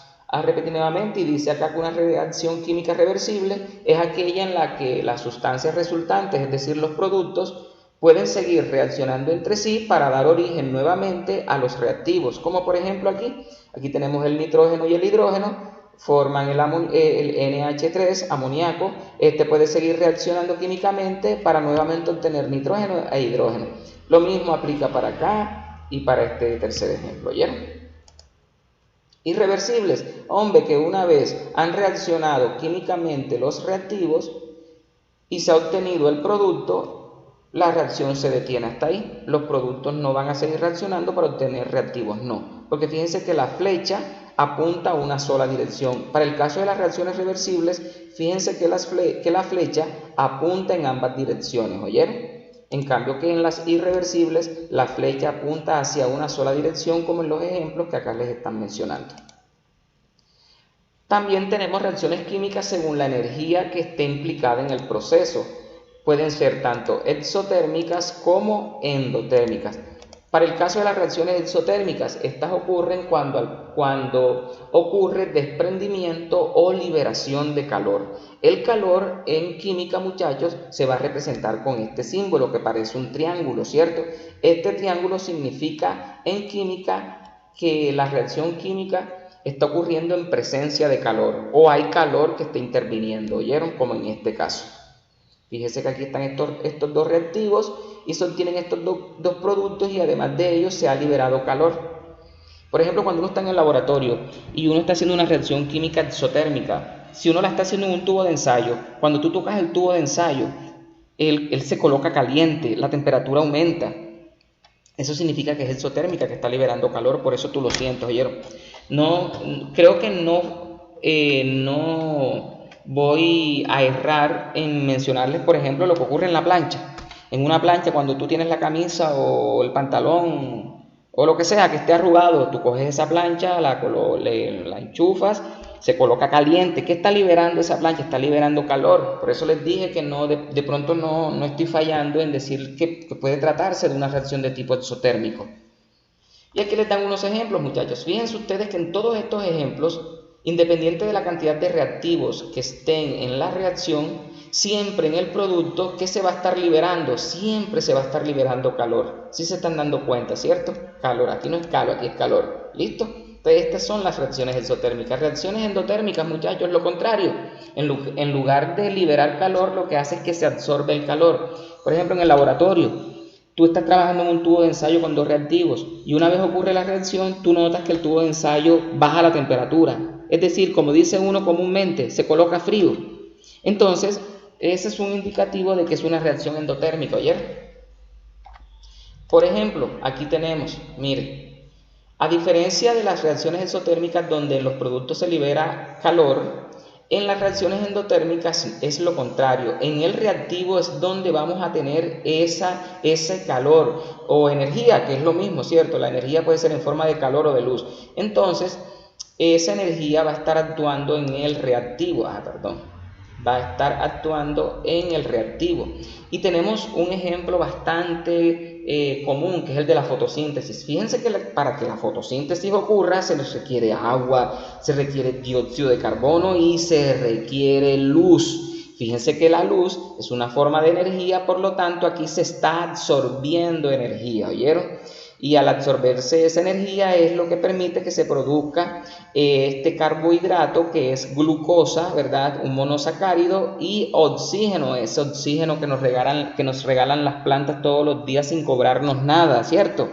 repetir nuevamente y dice acá que una reacción química reversible es aquella en la que las sustancias resultantes, es decir, los productos, pueden seguir reaccionando entre sí para dar origen nuevamente a los reactivos, como por ejemplo aquí tenemos el nitrógeno y el hidrógeno, forman el NH3, amoníaco. Este puede seguir reaccionando químicamente para nuevamente obtener nitrógeno e hidrógeno. Lo mismo aplica para acá y para este tercer ejemplo, ¿oyeron? Irreversibles, hombre, que una vez han reaccionado químicamente los reactivos y se ha obtenido el producto, la reacción se detiene hasta ahí. Los productos no van a seguir reaccionando para obtener reactivos, no. Porque fíjense que la flecha apunta a una sola dirección. Para el caso de las reacciones reversibles, fíjense que la flecha apunta en ambas direcciones, ¿oyeron? En cambio que en las irreversibles, la flecha apunta hacia una sola dirección, como en los ejemplos que acá les están mencionando. También tenemos reacciones químicas según la energía que esté implicada en el proceso. Pueden ser tanto exotérmicas como endotérmicas. Para el caso de las reacciones exotérmicas, estas ocurren cuando ocurre desprendimiento o liberación de calor. El calor en química, muchachos, se va a representar con este símbolo que parece un triángulo, ¿cierto? Este triángulo significa en química que la reacción química está ocurriendo en presencia de calor o hay calor que está interviniendo, ¿oyeron? Como en este caso. Fíjese que aquí están estos dos reactivos y tienen estos dos productos y además de ellos se ha liberado calor. Por ejemplo, cuando uno está en el laboratorio y uno está haciendo una reacción química exotérmica, si uno la está haciendo en un tubo de ensayo, cuando tú tocas el tubo de ensayo, él se coloca caliente, la temperatura aumenta. Eso significa que es exotérmica, que está liberando calor, por eso tú lo sientes, ¿oyeron? No, creo que no voy a errar en mencionarles, por ejemplo, lo que ocurre en la plancha. En una plancha, cuando tú tienes la camisa o el pantalón o lo que sea que esté arrugado, tú coges esa plancha, la enchufas, se coloca caliente. ¿Qué está liberando esa plancha? Está liberando calor. Por eso les dije que de pronto no estoy fallando en decir que puede tratarse de una reacción de tipo exotérmico. Y aquí les dan unos ejemplos, muchachos. Fíjense ustedes que en todos estos ejemplos, independiente de la cantidad de reactivos que estén en la reacción, siempre en el producto, ¿qué se va a estar liberando? Siempre se va a estar liberando calor. ¿Sí se están dando cuenta, cierto? Calor, aquí no es calor, aquí es calor. ¿Listo? Entonces estas son las reacciones exotérmicas. Reacciones endotérmicas, muchachos, lo contrario. En lugar de liberar calor, lo que hace es que se absorbe el calor. Por ejemplo, en el laboratorio, tú estás trabajando en un tubo de ensayo con dos reactivos y una vez ocurre la reacción, tú notas que el tubo de ensayo baja la temperatura. Es decir, como dice uno comúnmente, se coloca frío. Entonces, ese es un indicativo de que es una reacción endotérmica, ¿oyeron? Por ejemplo, aquí tenemos, miren, a diferencia de las reacciones exotérmicas donde en los productos se libera calor, en las reacciones endotérmicas es lo contrario. En el reactivo es donde vamos a tener ese calor o energía, que es lo mismo, ¿cierto? La energía puede ser en forma de calor o de luz. Entonces, esa energía va a estar actuando en el reactivo. Va a estar actuando en el reactivo. Y tenemos un ejemplo bastante común, que es el de la fotosíntesis. Fíjense que para que la fotosíntesis ocurra se les requiere agua, se requiere dióxido de carbono y se requiere luz. Fíjense que la luz es una forma de energía, por lo tanto aquí se está absorbiendo energía, ¿oyeron? Y al absorberse esa energía es lo que permite que se produzca este carbohidrato que es glucosa, ¿verdad? Un monosacárido y oxígeno, ese oxígeno que nos regalan las plantas todos los días sin cobrarnos nada, ¿cierto?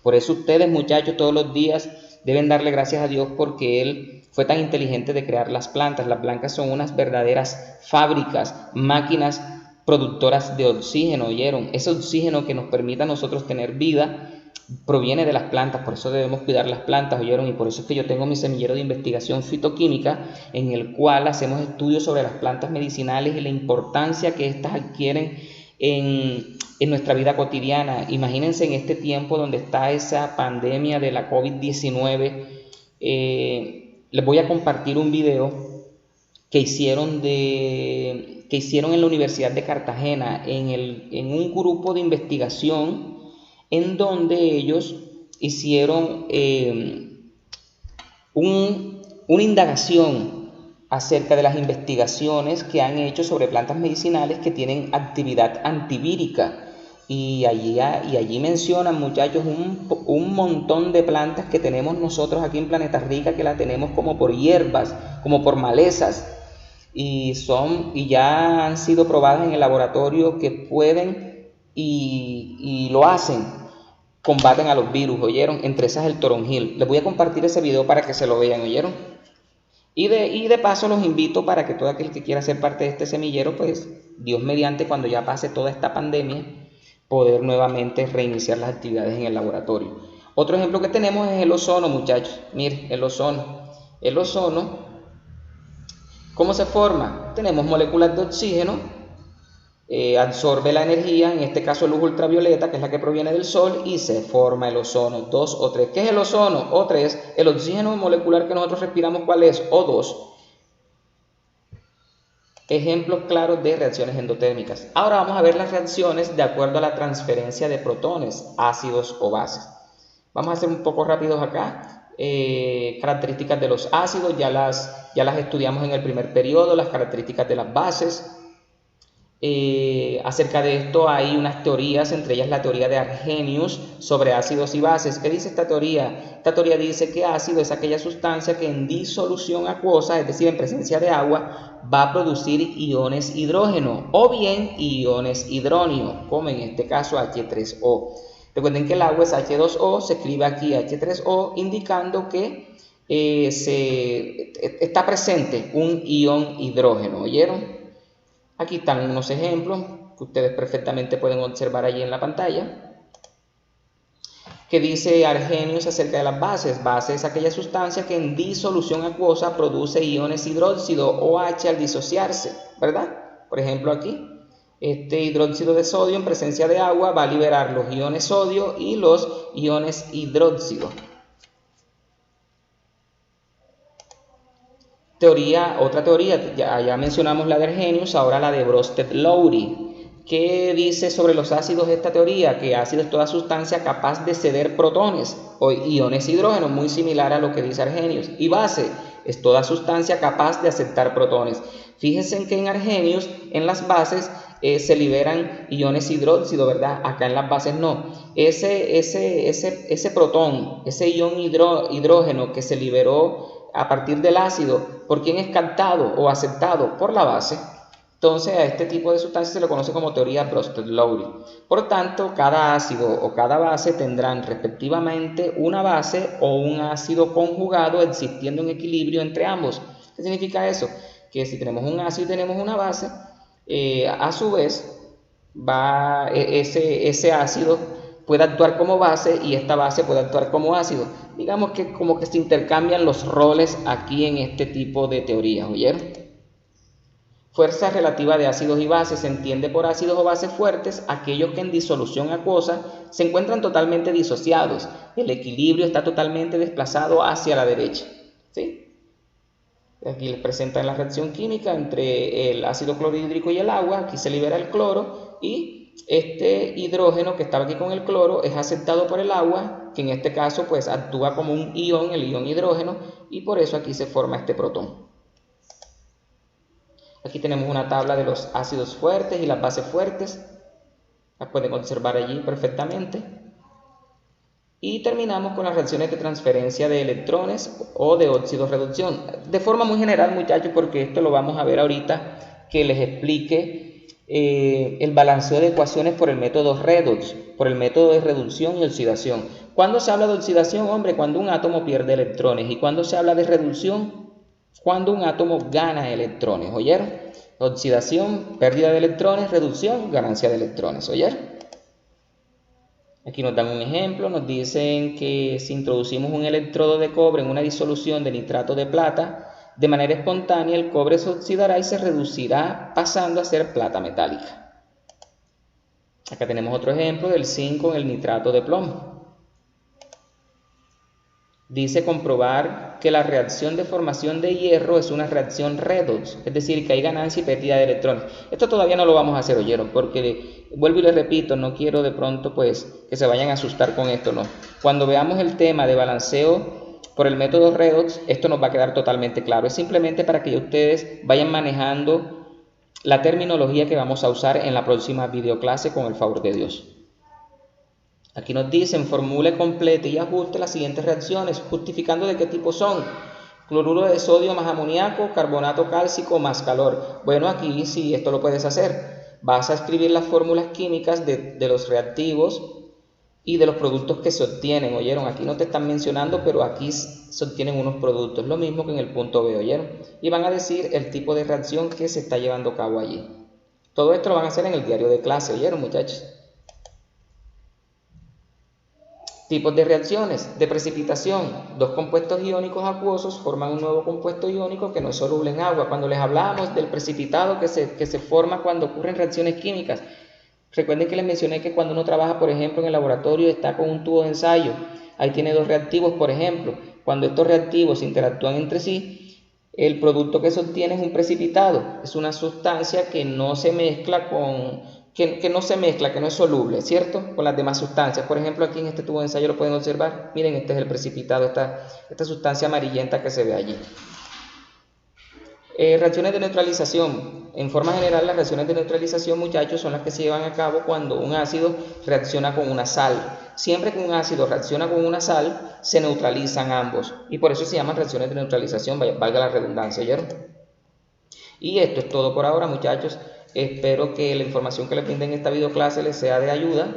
Por eso ustedes, muchachos, todos los días deben darle gracias a Dios porque Él fue tan inteligente de crear las plantas. Las plantas son unas verdaderas fábricas, máquinas productoras de oxígeno, ¿oyeron? Ese oxígeno que nos permite a nosotros tener vida proviene de las plantas, por eso debemos cuidar las plantas, ¿oyeron? Y por eso es que yo tengo mi semillero de investigación fitoquímica en el cual hacemos estudios sobre las plantas medicinales y la importancia que éstas adquieren en nuestra vida cotidiana. Imagínense en este tiempo donde está esa pandemia de la COVID-19, les voy a compartir un video que hicieron en la Universidad de Cartagena en un grupo de investigación en donde ellos hicieron una indagación acerca de las investigaciones que han hecho sobre plantas medicinales que tienen actividad antivírica. Y allí mencionan, muchachos, un montón de plantas que tenemos nosotros aquí en Planeta Rica, que la tenemos como por hierbas, como por malezas, y ya han sido probadas en el laboratorio que pueden y lo hacen, combaten a los virus, ¿oyeron? Entre esas el toronjil. Les voy a compartir ese video para que se lo vean, ¿oyeron? Y de paso los invito para que todo aquel que quiera ser parte de este semillero, pues Dios mediante, cuando ya pase toda esta pandemia, poder nuevamente reiniciar las actividades en el laboratorio. Otro ejemplo que tenemos es el ozono, muchachos. Miren, el ozono. El ozono, ¿cómo se forma? Tenemos moléculas de oxígeno, absorbe la energía, en este caso luz ultravioleta, que es la que proviene del sol, y se forma el ozono 2 o 3. ¿Qué es el ozono? O3, el oxígeno molecular que nosotros respiramos, ¿cuál es? O2. Ejemplos claros de reacciones endotérmicas. Ahora vamos a ver las reacciones de acuerdo a la transferencia de protones, ácidos o bases. Vamos a ser un poco rápidos acá. Características de los ácidos, ya las estudiamos en el primer periodo, las características de las bases. Acerca de esto hay unas teorías, entre ellas la teoría de Arrhenius sobre ácidos y bases. ¿Qué dice esta teoría? Esta teoría dice que ácido es aquella sustancia que en disolución acuosa, es decir, en presencia de agua, va a producir iones hidrógeno o bien iones hidróneo, como en este caso H3O. Recuerden que el agua es H2O, se escribe aquí H3O, indicando que está presente un ion hidrógeno. ¿Oyeron? Aquí están unos ejemplos que ustedes perfectamente pueden observar allí en la pantalla. ¿Qué dice Arrhenius acerca de las bases? Base es aquella sustancia que en disolución acuosa produce iones hidróxido OH al disociarse, ¿verdad? Por ejemplo aquí, este hidróxido de sodio en presencia de agua va a liberar los iones sodio y los iones hidróxido. Otra teoría, ya mencionamos la de Arrhenius, ahora la de Bronsted-Lowry. ¿Qué dice sobre los ácidos esta teoría? Que ácido es toda sustancia capaz de ceder protones o iones hidrógeno, muy similar a lo que dice Arrhenius. Y base es toda sustancia capaz de aceptar protones. Fíjense que en Arrhenius, en las bases, se liberan iones hidróxido, ¿verdad? Acá en las bases no. Ese protón, ese ion hidrógeno que se liberó a partir del ácido, ¿por quién es captado o aceptado? Por la base. Entonces a este tipo de sustancias se lo conoce como teoría Bronsted-Lowry. Por tanto, cada ácido o cada base tendrán respectivamente una base o un ácido conjugado existiendo en equilibrio entre ambos. ¿Qué significa eso? Que si tenemos un ácido y tenemos una base, a su vez ese ácido puede actuar como base y esta base puede actuar como ácido. Digamos que como que se intercambian los roles aquí en este tipo de teorías, ¿oyeron? Fuerza relativa de ácidos y bases se entiende por ácidos o bases fuertes aquellos que en disolución acuosa se encuentran totalmente disociados. El equilibrio está totalmente desplazado hacia la derecha, ¿sí? Aquí les presentan la reacción química entre el ácido clorhídrico y el agua. Aquí se libera el cloro y este hidrógeno que estaba aquí con el cloro es aceptado por el agua, que en este caso pues actúa como un ion, el ion hidrógeno, y por eso aquí se forma este protón. Aquí tenemos una tabla de los ácidos fuertes y las bases fuertes. Las pueden observar allí perfectamente. Y terminamos con las reacciones de transferencia de electrones o de óxido-reducción. De forma muy general, muchachos, porque esto lo vamos a ver ahorita, que les explique el balanceo de ecuaciones por el método redox, por el método de reducción y oxidación. ¿Cuándo se habla de oxidación? Hombre, cuando un átomo pierde electrones. ¿Y cuándo se habla de reducción? Cuando un átomo gana electrones. ¿Oyeron? Oxidación, pérdida de electrones; reducción, ganancia de electrones. ¿Oyeron? Aquí nos dan un ejemplo, nos dicen que si introducimos un electrodo de cobre en una disolución de nitrato de plata, de manera espontánea el cobre se oxidará y se reducirá pasando a ser plata metálica. Acá tenemos otro ejemplo del zinc con el nitrato de plomo. Dice comprobar que la reacción de formación de hierro es una reacción redox, es decir, que hay ganancia y pérdida de electrones. Esto todavía no lo vamos a hacer, oyeron, porque vuelvo y les repito, no quiero de pronto pues que se vayan a asustar con esto, no. Cuando veamos el tema de balanceo por el método redox, esto nos va a quedar totalmente claro. Es simplemente para que ustedes vayan manejando la terminología que vamos a usar en la próxima videoclase con el favor de Dios. Aquí nos dicen, formule, complete y ajuste las siguientes reacciones, justificando de qué tipo son. Cloruro de sodio más amoníaco, carbonato cálcico más calor. Bueno, aquí sí, esto lo puedes hacer. Vas a escribir las fórmulas químicas de los reactivos y de los productos que se obtienen, ¿oyeron? Aquí no te están mencionando, pero aquí se obtienen unos productos. Lo mismo que en el punto B, ¿oyeron? Y van a decir el tipo de reacción que se está llevando a cabo allí. Todo esto lo van a hacer en el diario de clase, ¿oyeron, muchachos? Tipos de reacciones de precipitación. Dos compuestos iónicos acuosos forman un nuevo compuesto iónico que no es soluble en agua. Cuando les hablamos del precipitado que se forma cuando ocurren reacciones químicas, recuerden que les mencioné que cuando uno trabaja, por ejemplo, en el laboratorio, está con un tubo de ensayo. Ahí tiene dos reactivos, por ejemplo. Cuando estos reactivos interactúan entre sí, el producto que se obtiene es un precipitado. Es una sustancia que no se mezcla que no es soluble, ¿cierto? Con las demás sustancias. Por ejemplo, aquí en este tubo de ensayo lo pueden observar. Miren, este es el precipitado, esta sustancia amarillenta que se ve allí. Reacciones de neutralización. En forma general, las reacciones de neutralización, muchachos, son las que se llevan a cabo cuando un ácido reacciona con una sal. Siempre que un ácido reacciona con una sal, se neutralizan ambos. Y por eso se llaman reacciones de neutralización, valga la redundancia, ¿oyeron? Y esto es todo por ahora, muchachos. Espero que la información que les brinde en esta videoclase les sea de ayuda.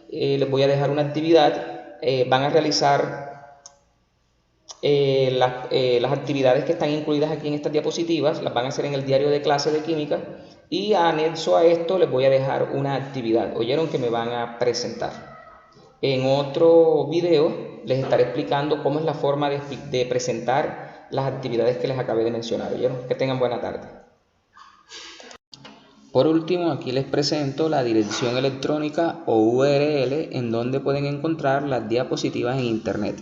Les voy a dejar una actividad. Van a realizar las actividades que están incluidas aquí en estas diapositivas. Las van a hacer en el diario de clase de química. Y anexo a esto les voy a dejar una actividad. ¿Oyeron? Que me van a presentar. En otro video les estaré explicando cómo es la forma de presentar las actividades que les acabé de mencionar. ¿Oyeron? Que tengan buena tarde. Por último, aquí les presento la dirección electrónica o URL en donde pueden encontrar las diapositivas en internet.